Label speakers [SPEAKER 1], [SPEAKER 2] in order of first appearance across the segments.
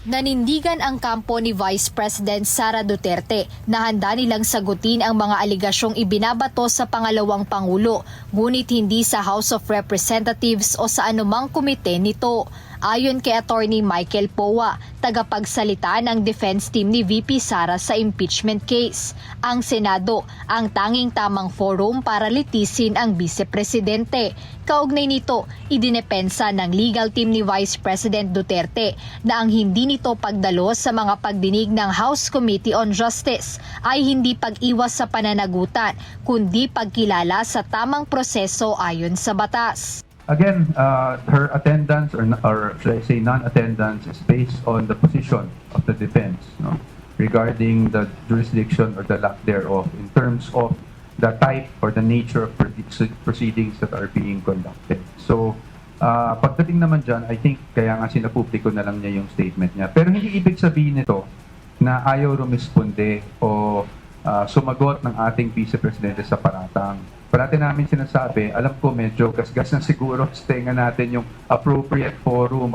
[SPEAKER 1] Nanindigan ang kampo ni Vice President Sara Duterte na handa nilang sagutin ang mga aligasyong ibinabato sa pangalawang Pangulo, ngunit hindi sa House of Representatives o sa anumang komite nito. Ayon kay Attorney Michael Powa, tagapagsalita ng defense team ni VP Sara sa impeachment case, ang Senado ang tanging tamang forum para litisin ang Vice-Presidente. Kaugnay nito, idinepensa ng legal team ni Vice President Duterte na ang hindi nito pagdalo sa mga pagdinig ng House Committee on Justice ay hindi pag-iwas sa pananagutan, kundi pagkilala sa tamang proseso ayon sa batas.
[SPEAKER 2] Again, her attendance or should I say non-attendance is based on the position of the defense, no, regarding the jurisdiction or the lack thereof in terms of the type or the nature of proceedings that are being conducted. So, pagdating naman dyan, I think kaya nga sinapubliko na lang niya yung statement niya. Pero hindi ibig sabihin nito na ayaw rumisponde o sumagot ng ating Vice-Presidente sa paratang. Parati namin sinasabi, alam ko medyo gasgas na siguro sa tenga natin yung appropriate forum.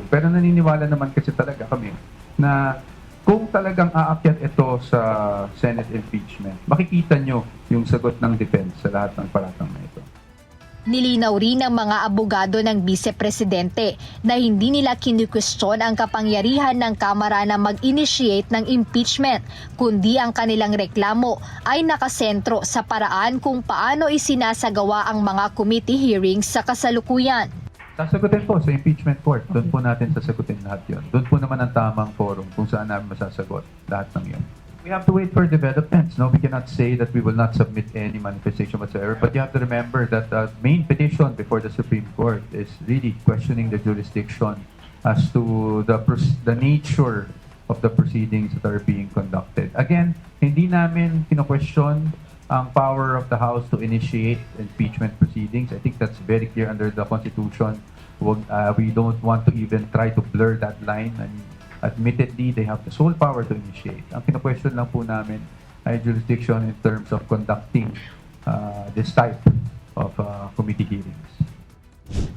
[SPEAKER 2] Pero naniniwala naman kasi talaga kami na kung talagang aakyat ito sa Senate impeachment, makikita nyo yung sagot ng defense sa lahat ng paratang na ito.
[SPEAKER 1] Nilinaw rin ng mga abogado ng Vice-Presidente na hindi nila kinukwestiyon ang kapangyarihan ng Kamara na mag-initiate ng impeachment, kundi ang kanilang reklamo ay nakasentro sa paraan kung paano isinasagawa ang mga committee hearings sa kasalukuyan.
[SPEAKER 2] Sasagutin po sa impeachment court. Doon po natin sasagutin lahat yun. Doon po naman ang tamang forum kung saan namin masasagot lahat ng yun. We have to wait for developments. No, we cannot say that we will not submit any manifestation whatsoever. But you have to remember that the main petition before the Supreme Court is really questioning the jurisdiction as to the nature of the proceedings that are being conducted. Again, hindi namin kino-question ang power of the House to initiate impeachment proceedings. I think that's very clear under the Constitution. We don't want to even try to blur that line. And admittedly, they have the sole power to initiate. Ang kino-question lang po namin ay jurisdiction in terms of conducting this type of committee hearings.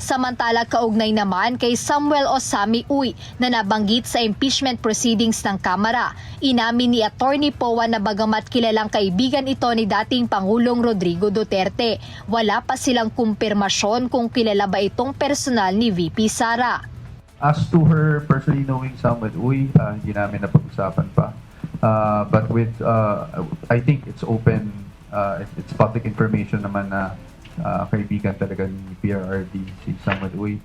[SPEAKER 1] Samantala, kaugnay naman kay Samuel Osami Uy na nabanggit sa impeachment proceedings ng Kamara, inamin ni Attorney Powa na bagamat kilalang kaibigan ito ni dating Pangulong Rodrigo Duterte, wala pa silang kumpirmasyon kung kilala ba itong personal ni VP Sara.
[SPEAKER 2] As to her personally knowing Samuel Uy, hindi namin napag-usapan pa. But with, I think it's open, it's public information naman na kaibigan talaga ni PRRD si Samuel Uy.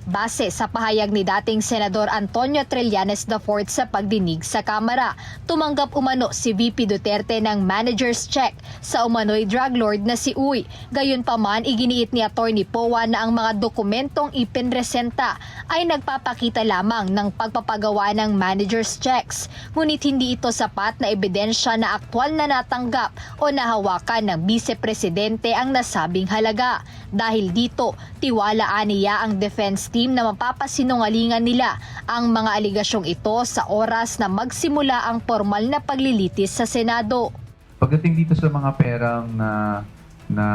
[SPEAKER 1] Base sa pahayag ni dating Senador Antonio Trillanes IV sa pagdinig sa Kamara, tumanggap umano si VP Duterte ng manager's check sa umano'y drug lord na si Uy. Gayunpaman, iginiit ni Attorney Powa na ang mga dokumentong ipinresenta ay nagpapakita lamang ng pagpapagawa ng manager's checks. Ngunit hindi ito sapat na ebidensya na aktwal na natanggap o nahawakan ng Vice-Presidente ang nasabing halaga. Dahil dito, tiwalaan niya ang defense team na mapapasinungalingan nila ang mga aligasyong ito sa oras na magsimula ang formal na paglilitis sa Senado.
[SPEAKER 2] Pagdating dito sa mga perang na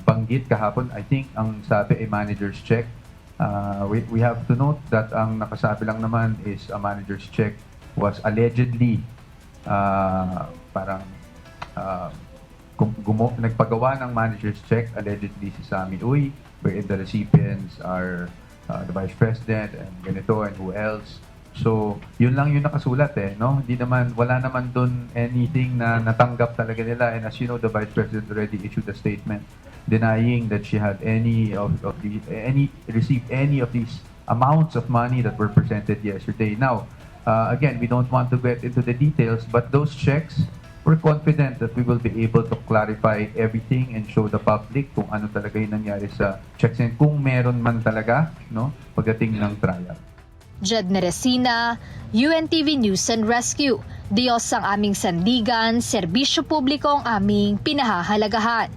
[SPEAKER 2] banggit kahapon, I think ang sabi ay manager's check. We have to note that ang nakasabi lang naman is a manager's check was allegedly nagpagawa ng manager's check allegedly si Sammy Uy, wherein the recipients are the Vice President and ganito and who else. So, yun lang yung nakasulat no? Wala naman dun anything na natanggap talaga nila. And as you know, the Vice President already issued a statement denying that she had received any of these amounts of money that were presented yesterday. Now, again, we don't want to get into the details, but those checks, we're confident that we will be able to clarify everything and show the public kung ano talaga yung nangyari sa checks and kung meron man talaga, no, pagdating ng trial.
[SPEAKER 1] Jed Neresina, UNTV News and Rescue. Diyos ang aming sandigan, serbisyo publiko ang aming pinahahalagahan.